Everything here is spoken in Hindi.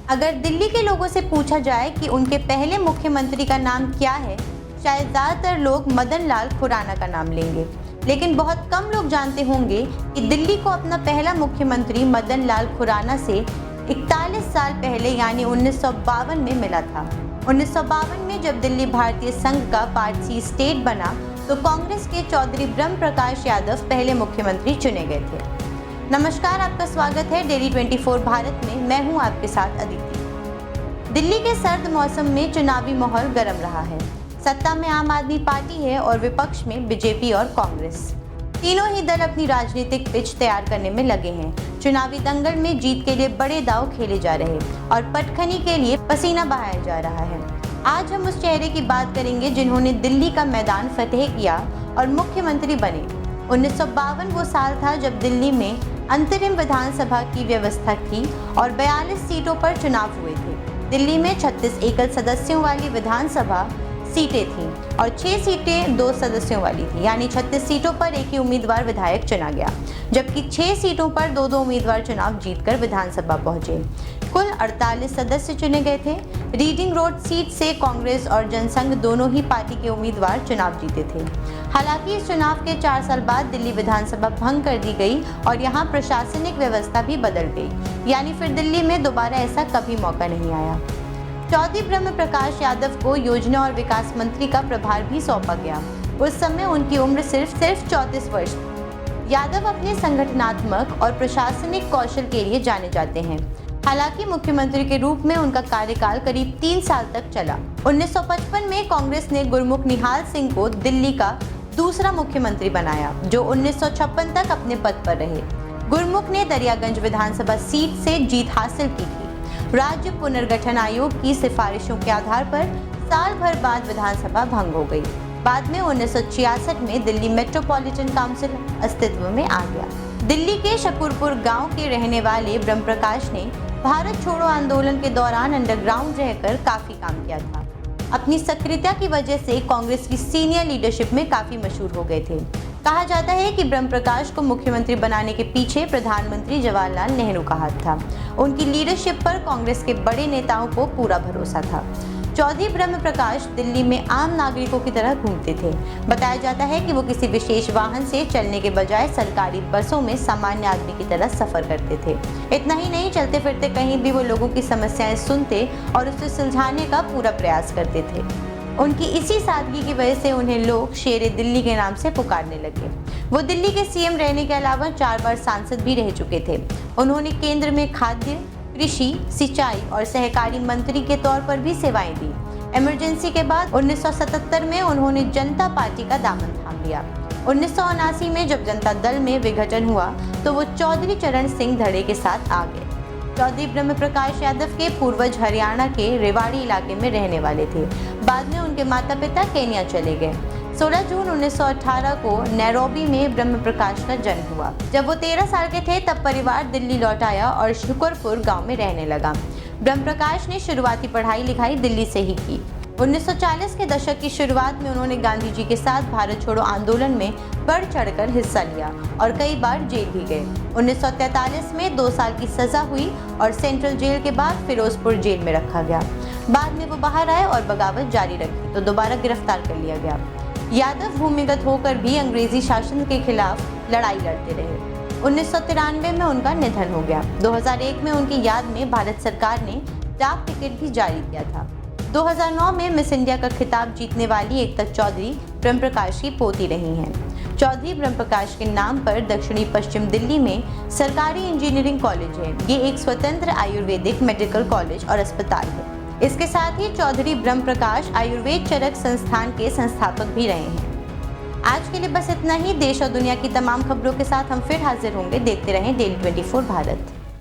अगर दिल्ली के लोगों से पूछा जाए कि उनके पहले मुख्यमंत्री का नाम क्या है, शायद ज़्यादातर लोग मदन लाल खुराना का नाम लेंगे। लेकिन बहुत कम लोग जानते होंगे कि दिल्ली को अपना पहला मुख्यमंत्री मदन लाल खुराना से 41 साल पहले यानी 1952 में मिला था। 1952 में जब दिल्ली भारतीय संघ का पार्ट सी स्टेट बना तो कांग्रेस के चौधरी ब्रह्म प्रकाश यादव पहले मुख्यमंत्री चुने गए थे। नमस्कार, आपका स्वागत है डेली 24 भारत में। मैं हूं आपके साथ अदिति। दिल्ली के सर्द मौसम में चुनावी माहौल गर्म रहा है। सत्ता में आम आदमी पार्टी है और विपक्ष में बीजेपी और कांग्रेस। तीनों ही दल अपनी राजनीतिक पिच तैयार करने में लगे हैं। चुनावी दंगल में जीत के लिए बड़े दांव खेले जा रहे और पटखनी के लिए पसीना बहाया जा रहा है। आज हम उस चेहरे की बात करेंगे जिन्होंने दिल्ली का मैदान फतेह किया और मुख्यमंत्री बने। 1952 वो साल था जब दिल्ली में अंतरिम विधानसभा की व्यवस्था थी और 42 सीटों पर चुनाव हुए थे। दिल्ली में 36 एकल सदस्यों वाली विधानसभा सीटें थीं और 6 सीटें 2 सदस्यों वाली थी, यानी 36 सीटों पर एक ही उम्मीदवार विधायक चुना गया, जबकि 6 सीटों पर 2-2 उम्मीदवार चुनाव जीतकर विधानसभा पहुंचे। कुल 48 सदस्य चुने गए थे। रीडिंग रोड सीट से कांग्रेस और जनसंघ दोनों ही पार्टी के उम्मीदवार चुनाव जीते थे। हालांकि इस चुनाव के 4 साल बाद दिल्ली विधानसभा भंग कर दी गई और यहाँ प्रशासनिक व्यवस्था भी बदल गई, यानी फिर दिल्ली में दोबारा ऐसा कभी मौका नहीं आया। चौधरी ब्रह्म प्रकाश यादव को योजना और विकास मंत्री का प्रभार भी सौंपा गया। उस समय उनकी उम्र सिर्फ 34 वर्ष थी। यादव अपने संगठनात्मक और प्रशासनिक कौशल के लिए जाने जाते हैं। हालांकि मुख्यमंत्री के रूप में उनका कार्यकाल करीब 3 साल तक चला। 1955 में कांग्रेस ने गुरमुख निहाल सिंह को दिल्ली का दूसरा मुख्यमंत्री बनाया, जो 1956 तक अपने पद पर रहे। गुरमुख ने दरियागंज विधानसभा सीट से जीत हासिल की थी। राज्य पुनर्गठन आयोग की सिफारिशों के आधार पर साल भर बाद विधानसभा भंग हो गई। बाद में 1966 में दिल्ली मेट्रोपॉलिटन काउंसिल अस्तित्व में आ गया। दिल्ली के शकरपुर गांव के रहने वाले ब्रह्म प्रकाश ने भारत छोड़ो आंदोलन के दौरान अंडरग्राउंड रहकर काफी काम किया था। अपनी सक्रियता की वजह से कांग्रेस की सीनियर लीडरशिप में काफी मशहूर हो गए थे। कहा जाता है कि ब्रह्म प्रकाश को मुख्यमंत्री बनाने के पीछे प्रधानमंत्री जवाहरलाल नेहरू का हाथ था। उनकी लीडरशिप पर कांग्रेस के बड़े नेताओं को पूरा भरोसा था। चौधरी ब्रह्म प्रकाश दिल्ली में आम नागरिकों की तरह घूमते थे। बताया जाता है कि वो किसी विशेष वाहन से चलने के बजाय सरकारी बसों में सामान्य आदमी की तरह सफर करते थे। इतना ही नहीं, चलते फिरते कहीं भी वो लोगों की समस्याएं सुनते और उसे सुलझाने का पूरा प्रयास करते थे। उनकी इसी सादगी की वजह से उन्हें लोग शेरे दिल्ली के नाम से पुकारने लगे। वो दिल्ली के सीएम रहने के अलावा 4 बार सांसद भी रह चुके थे। उन्होंने केंद्र में खाद्य, कृषि, सिंचाई और सहकारी मंत्री के तौर पर भी सेवाएं दी। इमरजेंसी के बाद 1977 में उन्होंने जनता पार्टी का दामन थाम लिया। 1979 में जब जनता दल में विघटन हुआ तो वो चौधरी चरण सिंह धड़े के साथ आ गए। चौधरी ब्रह्म प्रकाश यादव के पूर्वज हरियाणा के रेवाड़ी इलाके में रहने वाले थे। बाद में उनके माता पिता केन्या चले गए। 16 जून 1918 को नैरोबी में ब्रह्म प्रकाश का जन्म हुआ। जब वो 13 साल के थे तब परिवार दिल्ली लौट आया और शुकरपुर गांव में रहने लगा। ब्रह्म प्रकाश ने शुरुआती पढ़ाई लिखाई दिल्ली से ही की। 1940 के दशक की शुरुआत में उन्होंने गांधी जी के साथ भारत छोड़ो आंदोलन में बढ़ चढ़कर हिस्सा लिया और कई बार जेल भी गए। 1943 में 2 साल की सजा हुई और सेंट्रल जेल के बाद फिरोजपुर जेल में रखा गया। बाद में वो बाहर आए और बगावत जारी रखी तो दोबारा गिरफ्तार कर लिया गया। यादव भूमिगत होकर भी अंग्रेजी शासन के खिलाफ लड़ाई लड़ते रहे। 1993 में उनका निधन हो गया। 2001 में उनकी याद में भारत सरकार ने डाक टिकट भी जारी किया था। 2009 में मिस इंडिया का खिताब जीतने वाली एकता चौधरी ब्रह्म प्रकाश की पोती रही हैं। चौधरी ब्रह्म प्रकाश के नाम पर दक्षिणी पश्चिम दिल्ली में सरकारी इंजीनियरिंग कॉलेज है। ये एक स्वतंत्र आयुर्वेदिक मेडिकल कॉलेज और अस्पताल है। इसके साथ ही चौधरी ब्रह्म प्रकाश आयुर्वेद चरक संस्थान के संस्थापक भी रहे हैं। आज के लिए बस इतना ही। देश और दुनिया की तमाम खबरों के साथ हम फिर हाजिर होंगे। देखते रहें डेली 24 भारत।